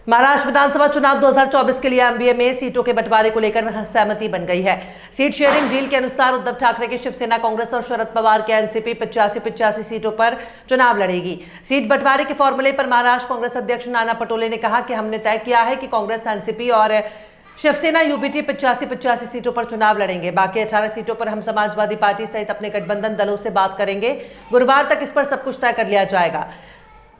महाराष्ट्र विधानसभा चुनाव 2024 के लिए एमवीए में सीटों के बंटवारे को लेकर सहमति बन गई है। सीट शेयरिंग डील के अनुसार उद्धव ठाकरे की शिवसेना, कांग्रेस और शरद पवार के एनसीपी 85 सीटों पर चुनाव लड़ेगी। सीट बंटवारे के फॉर्मूले पर महाराष्ट्र कांग्रेस अध्यक्ष नाना पटोले ने कहा कि हमने तय किया है कि कांग्रेस, एनसीपी और शिवसेना यूबीटी 85 सीटों पर चुनाव लड़ेंगे। बाकी 18 सीटों पर हम समाजवादी पार्टी सहित अपने गठबंधन दलों से बात करेंगे। गुरुवार तक इस पर सब कुछ तय कर लिया जाएगा।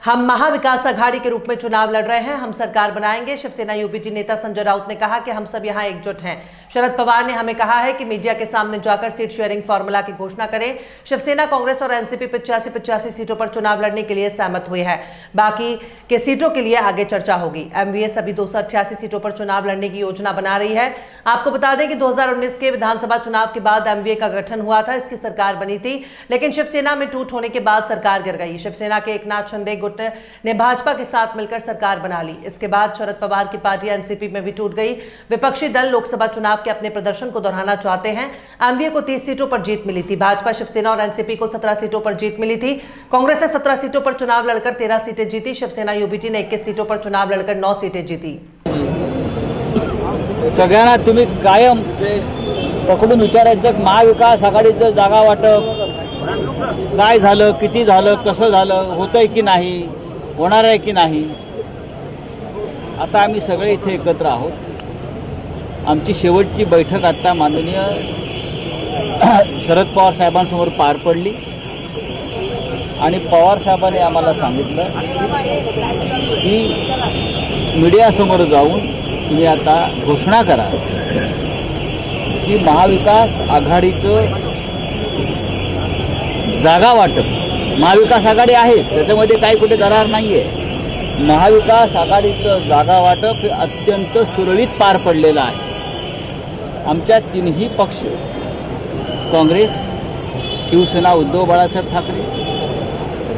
हम महाविकास अघाड़ी के रूप में चुनाव लड़ रहे हैं, हम सरकार बनाएंगे। शिवसेना यूबीटी नेता संजय राउत ने कहा कि हम सब यहां एकजुट हैं। शरद पवार ने हमें कहा है कि मीडिया के सामने जाकर सीट शेयरिंग फॉर्मूला की घोषणा करें। शिवसेना, कांग्रेस और एनसीपी 85 सीटों पर चुनाव लड़ने के लिए सहमत हुए हैं। बाकी के सीटों के लिए आगे चर्चा होगी। एमवीए सभी 288 सीटों पर चुनाव लड़ने की योजना बना रही है। आपको बता दें कि 2019 के विधानसभा चुनाव के बाद एमवीए का गठन हुआ था, इसकी सरकार बनी थी, लेकिन शिवसेना में टूट होने के बाद सरकार गिर गई। शिवसेना के एकनाथ शिंदे ने भाजपा के साथ मिलकर सरकार बना ली। इसके बाद शरद पवार की पार्टी एनसीपी में भी टूट गई। विपक्षी दल लोकसभा चुनाव के अपने प्रदर्शन को दोहराना चाहते हैं। एमवीए को 30 सीटों पर जीत मिली थी। भाजपा, शिवसेना और एनसीपी को 17 सीटों पर जीत मिली थी। कांग्रेस ने 17 सीटों पर चुनाव लड़कर 13 सीटें जीती। शिवसेना यूबीटी ने 21 सीटों पर चुनाव लड़कर 9 सीटें जीती। सगळ्यांना तुम्ही कायम पकडून विचारायचं, महाविकास आघाडीचं जागा वाटप काय झालं, किती झालं, कसं झालं, होतंय की नाही, होणार आहे की नाही। आता आम्ही सगळे इथे एकत्र आहोत। आमची शेवटची बैठक आता माननीय शरद पवार साहेबांसमोर पार पडली आणि पवार साहेबांनी आम्हाला सांगितलं की मीडियासमोर जाऊन तुम्ही आता घोषणा करा की महाविकास आघाडीचं जागा वाटप, महाविकास आघाडी आहे त्याच्यामध्ये काही कुठे दरार नाहीये, महाविकास आघाडीचं जागा वाटप हे अत्यंत सुरळीत पार पडलेलं आहे। आमच्या तीनही पक्ष, काँग्रेस, शिवसेना उद्धव बाळासाहेब ठाकरे,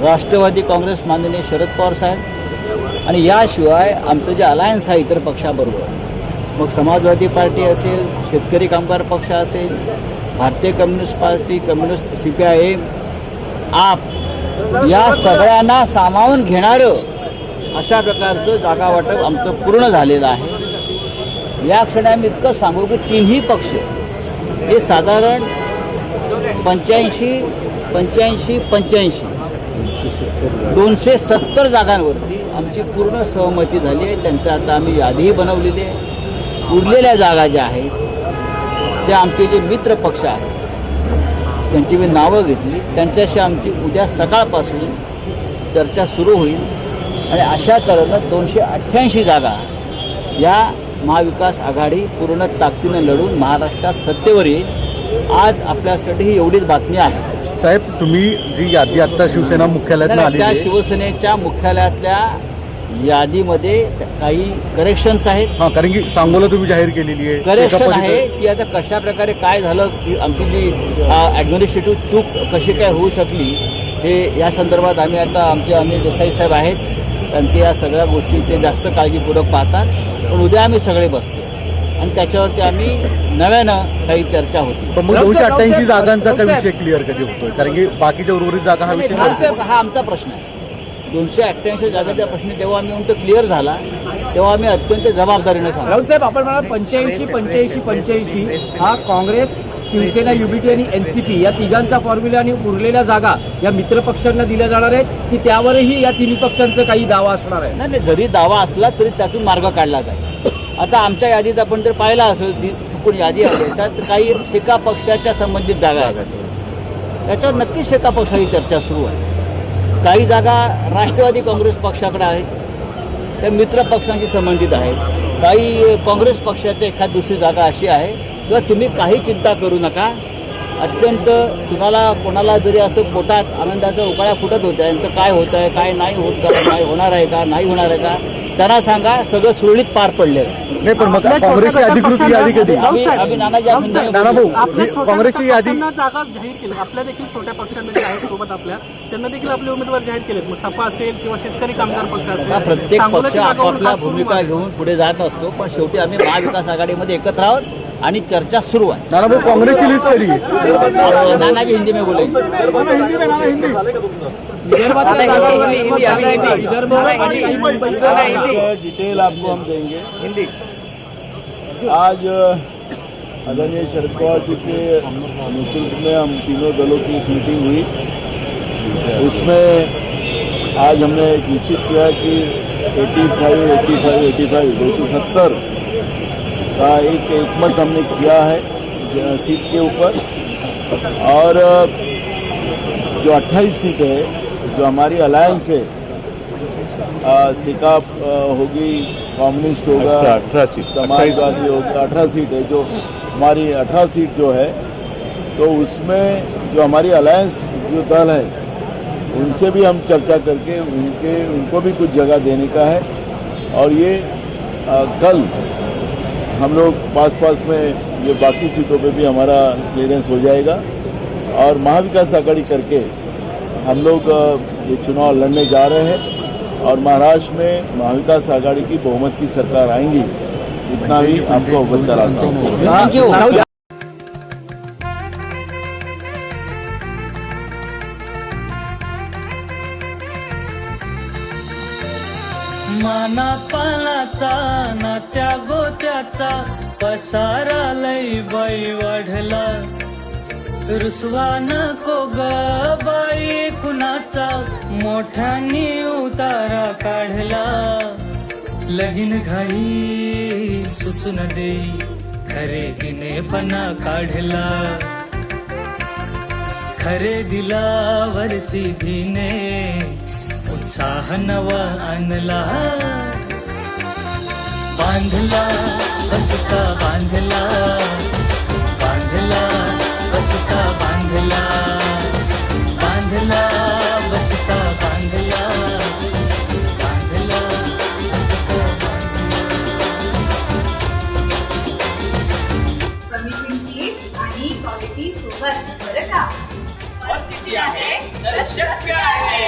राष्ट्रवादी काँग्रेस माननीय शरद पवार साहेब आणि याशिवाय आमचं जे अलायन्स आहे इतर पक्षाबरोबर, मग समाजवादी पार्टी असेल, शेतकरी कामगार पक्ष असेल, भारतीय कम्युनिस्ट पार्टी, कम्युनिस्ट, सीपीआयएम, आप, या सगळ्यांना सामावून घेणारं अशा प्रकारचं जागा वाटप आमचं पूर्ण झालेलं आहे। या क्षणी आम्ही इतकं सांगू की तिन्ही पक्ष हे साधारण 85 270 जागांवरती आमची पूर्ण सहमती झाली आहे। त्यांचं आता आम्ही यादीही बनवलेली आहे। उरलेल्या जागा ज्या आहेत त्या आमचे जे मित्र पक्ष आहेत त्यांची मी नावं घेतली, त्यांच्याशी आमची उद्या सकाळपासून चर्चा सुरू होईल आणि अशा तऱ्हेनं 288 जागा या महाविकास आघाडी पूर्ण ताकदीनं लढून महाराष्ट्रात सत्तेवर येईल। आज आपल्यासाठी ही एवढीच बातमी आहे। साहेब, तुम्ही जी यादी आता शिवसेना मुख्यालयात आली, त्या शिवसेनेच्या मुख्यालयातल्या यादीमध्ये काही करेक्शन्स आहेत। कारण की सांगोला तुम्ही जाहीर केलेली आहे, करेक्शन आहे की आता कशा प्रकारे काय झालं, की आमची जी ॲडमिनिस्ट्रेटिव्ह चूक कशी काय होऊ शकली, हे या संदर्भात आम्ही आता आमचे अनिल देसाई साहेब आहेत, त्यांच्या या सगळ्या गोष्टी ते जास्त काळजीपूर्वक पाहतात। पण उद्या आम्ही सगळे बसतो आणि त्याच्यावरती आम्ही नव्यानं काही चर्चा होती। पण मग 288 जागांचा काही विषय क्लिअर कधी होतोय? कारण की बाकीच्या उर्वरित जागा हा विषय हा आमचा प्रश्न आहे। 288 जागाचा प्रश्न जेव्हा आम्ही म्हणतो क्लिअर झाला तेव्हा आम्ही अत्यंत जबाबदारीने सांगतो। राऊत साहेब, आपण म्हणाल 85 हा काँग्रेस, शिवसेना, यूबीटी आणि एनसीपी या तिघांचा फॉर्म्युला आणि उरलेल्या जागा या मित्र पक्षांना दिल्या जाणार आहेत की त्यावरही या तिन्ही पक्षांचा काही दावा असणार आहे? नाही, जरी दावा असला तरी त्यातून मार्ग काढला जाईल। आता आमच्या यादीत आपण जर पाहिला असेल, चुकून यादी आहे त्यात काही शेका पक्षाच्या संबंधित जागा आहेत, त्याच्यावर नक्कीच शेका पक्षाची चर्चा सुरू आहे। काही जागा राष्ट्रवादी काँग्रेस पक्षाकडे आहेत, त्या मित्र पक्षांशी संबंधित आहेत। काही काँग्रेस पक्षाच्या एखाद दुसरी जागा अशी आहे किंवा तुम्ही काही चिंता करू नका, अत्यंत तुम्हाला कोणाला जरी असं पोटात आनंदाचा उकाळ्या फुटत होत्या, यांचं काय होत आहे, काय नाही होत का, काय होणार आहे का, नाही होणार आहे का, त्यांना सांगा सगळं सुरळीत पार पडलेलं नाही। पण मग काँग्रेसची अधिकृत यादी कधी? आम्ही नाना भाऊ, काँग्रेसची यादी जागा जाहीर केली, आपल्या देखील छोट्या पक्षांना जे आहेत सोबत आपल्या, त्यांना देखील आपले उमेदवार जाहीर केलेत। मग सपा असेल किंवा शेतकरी कामगार पक्ष असेल, प्रत्येक पक्ष आपापल्या भूमिका घेऊन पुढे जात असतो, पण शेवटी आम्ही महाविकास आघाडीमध्ये एकत्र आहोत आणि चर्चा सुरू आहे। नाना भाऊ, काँग्रेसची लिस्ट कधी? नानाजी हिंदी में बोलेंगे। विदर्भातल्या जागांवर एकमत झालं आहे का? विदर्भ आणि काही मुंबई डिटेल आपको हम देंगे। आज आदरणीय शरद पवार जी के नेतृत्व में हम तीनों दलों की एक मीटिंग हुई। उसमें आज हमने निश्चित किया कि 270 का एक मत हमने किया है सीट के ऊपर। और जो 28 सीट है, जो हमारी अलायंस है, सिकाप होगी, कम्युनिस्ट होगा, 18 सीट, समाजवादी होगा, 18 सीट है। जो हमारी 18 सीट जो है, तो उसमें जो हमारी अलायंस जो दल है, उनसे भी हम चर्चा करके उनको भी कुछ जगह देने का है। और ये कल हम लोग पास में ये बाकी सीटों पे भी हमारा क्लियरेंस हो जाएगा और महाविकास आघाड़ी करके हम लोग ये चुनाव लड़ने जा रहे हैं और महाराष्ट्र में महाविकास आघाड़ी की बहुमत की सरकार आएंगी, इतना भी आपको अवगत कराता हूँ। माना पालाचा नात्या गोत्याचा पसारा लई बाई वाढला, रुसवा नको ग बाई कुणाचा, मोठ्यानी उतारा काढला, लगीन घाई सुचून देई, खरेदीने पणा काढला, खरेदीला वरसी धीने उत्साह नवा आणला, बांधला बसता बांधला, बांधला बसता बांधला, बांधला बसता बांधला, बांधला बसता बांधला। कमी किमतीत आणि क्वालिटी सोबत बरं का? और सिटी आहे तर शक्य आहे।